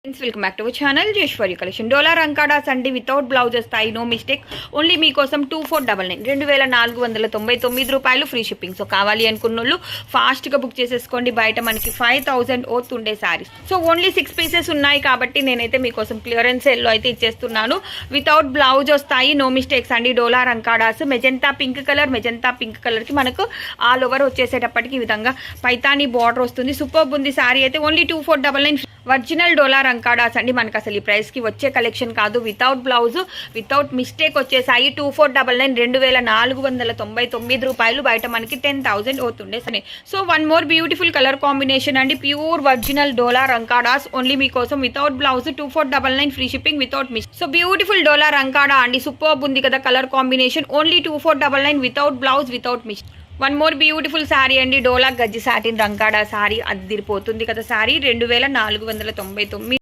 Welcome back to our channel Jeshwari collection. డోలా రంకాడాస్ అండి, వితౌట్ బ్లౌజ్ వస్తాయి, నో మిస్టేక్. ఓన్లీ మీకోసం 2499 2499 రూపాయలు ఫ్రీ షిప్పింగ్. సో కావాలి అనుకున్నోళ్ళు ఫాస్ట్గా బుక్ చేసేసుకోండి. బయట మనకి 5000 ఓతుండే శారీస్. సో ఓన్లీ 6 పీసెస్ ఉన్నాయి కాబట్టి నేనైతే మీకోసం క్లియరెన్స్ సేల్లో అయితే ఇచ్చేస్తున్నాను. వితౌట్ బ్లౌజ్ వస్తాయి, నో మిస్టేక్స్ అండి. డోలా రంకాడాస్ మెజంతా పింక్ కలర్కి మనకు ఆల్ ఓవర్ వచ్చేసేటప్పటికి ఈ విధంగా పైతానీ బార్డర్ వస్తుంది. సూపర్ ఉంది శారీ అయితే. ఓన్లీ 2499 ఒరిజినల్ డోలా రంకాడాస్ అండి. మనకు అసలు ఈ ప్రైస్కి వచ్చే కలెక్షన్ కాదు. వితౌట్ బ్లౌజ్ వితౌట్ మిస్టేక్ వచ్చేసాయి. 2499 2499 రూపాయలు. బయట మనకి 10,000 అవుతుండే సరే. So one more beautiful colour combination అండి. ప్యూర్ ఒరిజినల్ డోలా రంకాడాస్ ఓన్లీ మీకోసం without blouse 2499 free shipping without miss. So beautiful డోలా రంకాడా అండి. సూపర్ ఉంది కదా colour combination. Only 2499 without blouse without miss. One more beautiful sari అండి. డోలా గజ్జి సాటిన్ రంకాడా శారీ అదిరిపోతుంది కదా శారీ. 2499